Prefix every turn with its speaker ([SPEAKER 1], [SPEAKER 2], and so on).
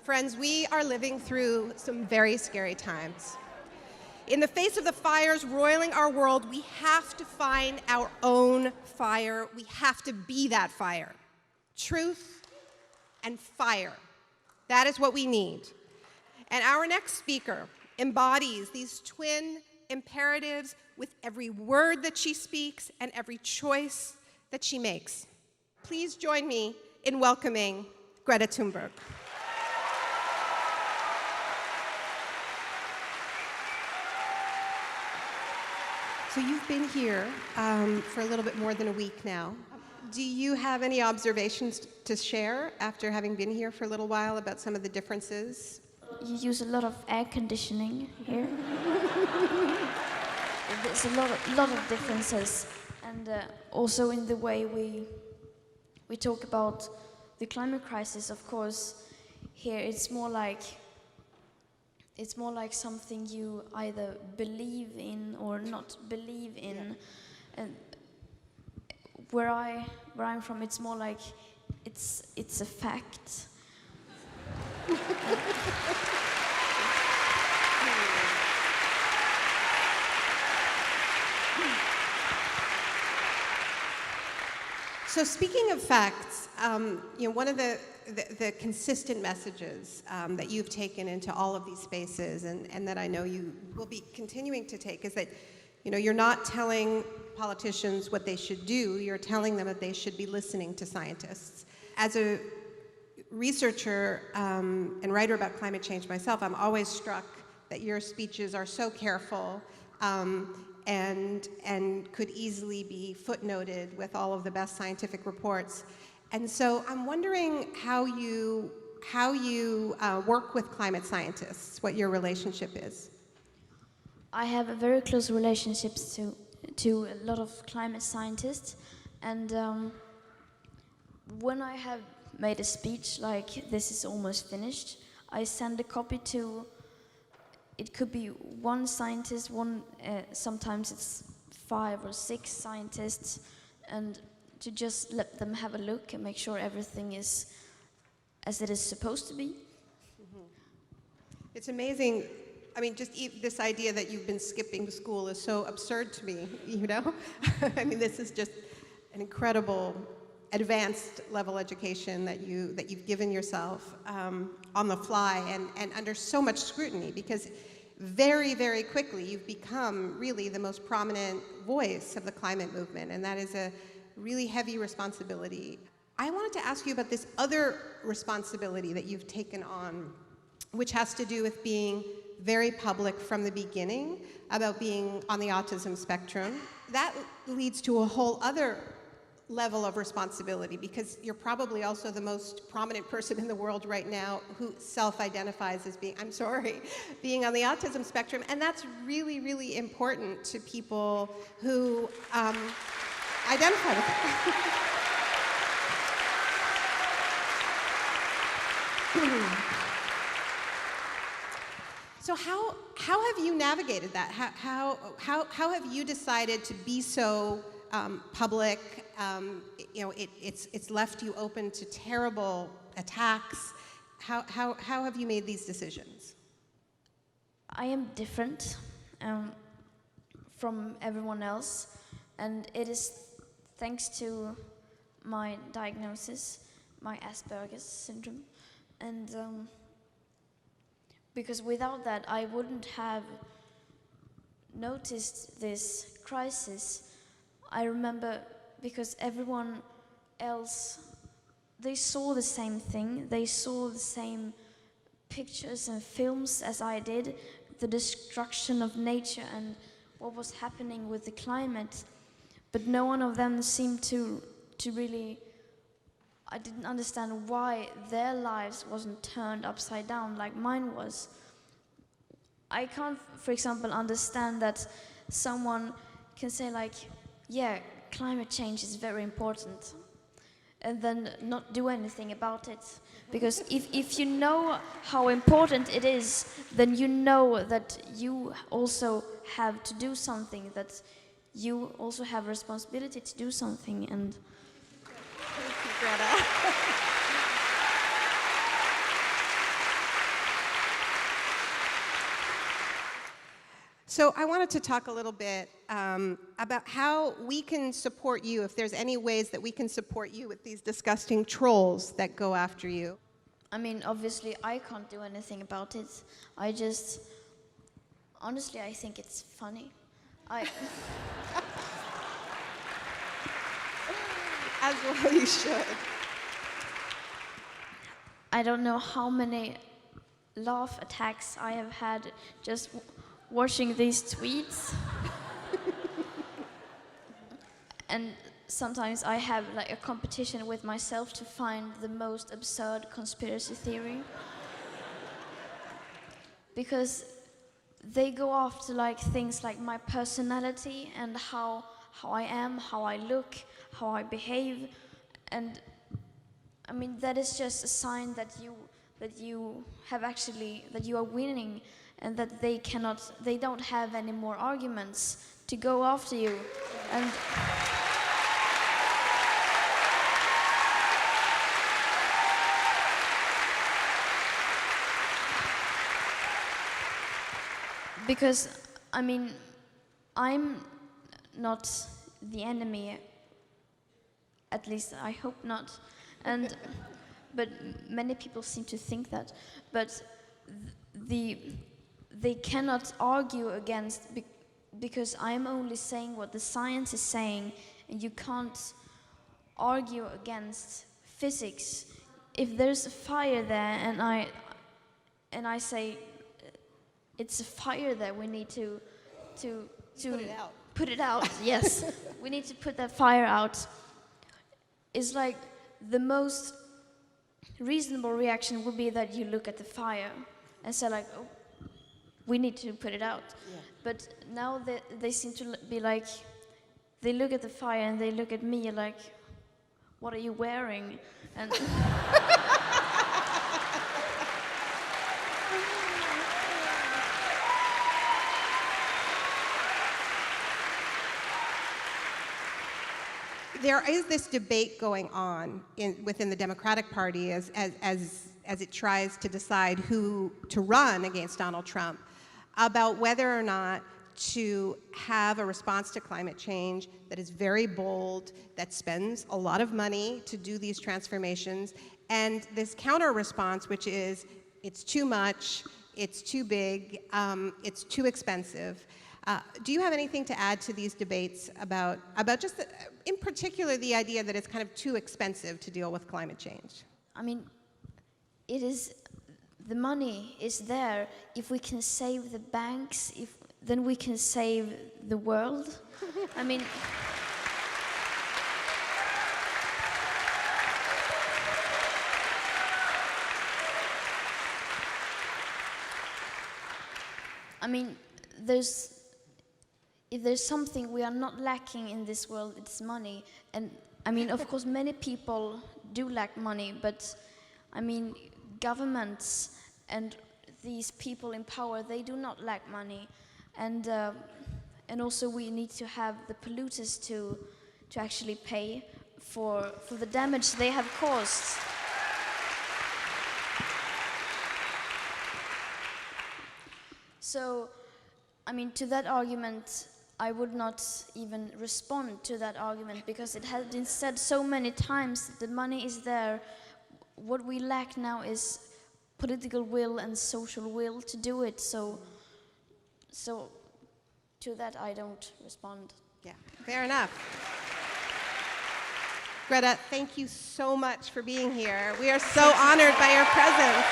[SPEAKER 1] Friends, we are living through some very scary times. In the face of the fires roiling our world, we have to find our own fire. We have to be that fire. Truth and fire. That is what we need. And our next speaker embodies these twin imperatives with every word that she speaks and every choice that she makes. Please join me in welcoming Greta Thunberg. So you've been here for a little bit more than a week now. Do you have any observations to share after having been here for a little while about some of the differences?
[SPEAKER 2] You use a lot of air conditioning here. There's a lot of differences, and also in the way we talk about the climate crisis. Of course, here it's more like something you either believe in or not believe in. Yeah. And where I'm from, it's more like it's a fact.
[SPEAKER 1] So speaking of facts, one of the consistent messages that you've taken into all of these spaces and that I know you will be continuing to take is that you're not telling politicians what they should do, you're telling them that they should be listening to scientists. As a researcher and writer about climate change myself, I'm always struck that your speeches are so careful and could easily be footnoted with all of the best scientific reports. And so I'm wondering how you work with climate scientists, what your relationship is.
[SPEAKER 2] I have a very close relationship to a lot of climate scientists, and when I have made a speech like this is almost finished, I send a copy to, it could be one scientist, sometimes it's 5 or 6 scientists, and to just let them have a look and make sure everything is as it is supposed to be.
[SPEAKER 1] Mm-hmm. It's amazing. I mean, just this idea that you've been skipping school is so absurd to me, I mean, this is just an incredible advanced level education that you've given yourself on the fly and under so much scrutiny, because very, very quickly you've become really the most prominent voice of the climate movement, and that is a really heavy responsibility. I wanted to ask you about this other responsibility that you've taken on, which has to do with being very public from the beginning about being on the autism spectrum. That leads to a whole other level of responsibility, because you're probably also the most prominent person in the world right now who self-identifies as being on the autism spectrum, and that's really, really important to people who identify with it. So how have you navigated that? How have you decided to be so public? It's left you open to terrible attacks. How have you made these decisions?
[SPEAKER 2] I am different from everyone else, and it is thanks to my diagnosis, my Asperger's syndrome, and because without that I wouldn't have noticed this crisis. I remember, because everyone else, they saw the same thing, they saw the same pictures and films as I did, the destruction of nature and what was happening with the climate, but no one of them seemed to really, I didn't understand why their lives wasn't turned upside down like mine was. I can't, for example, understand that someone can say like, yeah, climate change is very important, and then not do anything about it. Because if you know how important it is, then you know that you also have to do something, that you also have a responsibility to do something. And
[SPEAKER 1] thank you, Greta. So I wanted to talk a little bit about how we can support you, if there's any ways that we can support you with these disgusting trolls that go after you.
[SPEAKER 2] I mean, obviously, I can't do anything about it. Honestly, I think it's funny.
[SPEAKER 1] As well you should.
[SPEAKER 2] I don't know how many laugh attacks I have had just watching these tweets. And sometimes I have like a competition with myself to find the most absurd conspiracy theory. Because they go after like things like my personality and how I am, how I look, how I behave, and I mean that is just a sign that you are winning, and that they don't have any more arguments to go after you. And because, I mean, I'm not the enemy, at least I hope not, but many people seem to think that. But they cannot argue against, because I'm only saying what the science is saying, and you can't argue against physics. If there's a fire there, and I say, it's a fire there, we need to put it out. Yes, we need to put that fire out. It's like the most reasonable reaction would be that you look at the fire and say like, oh, we need to put it out. Yeah. But now they seem to be like, they look at the fire and they look at me like, what are you wearing? And
[SPEAKER 1] there is this debate going on within the Democratic Party as it tries to decide who to run against Donald Trump, about whether or not to have a response to climate change that is very bold, that spends a lot of money to do these transformations, and this counter response, which is it's too much, it's too big, it's too expensive. Do you have anything to add to these debates about just, in particular, the idea that it's kind of too expensive to deal with climate change?
[SPEAKER 2] I mean, the money is there. If we can save the banks, then we can save the world. I mean, if there's something we are not lacking in this world, it's money. And I mean, of course, many people do lack money, but I mean, governments and these people in power, they do not lack money. And also we need to have the polluters to actually pay for the damage they have caused. So, I mean, to that argument, I would not even respond to that argument, because it has been said so many times, the money is there. What we lack now is political will and social will to do it. So to that I don't respond.
[SPEAKER 1] Yeah, fair enough. Greta, thank you so much for being here. We are so honored by your presence.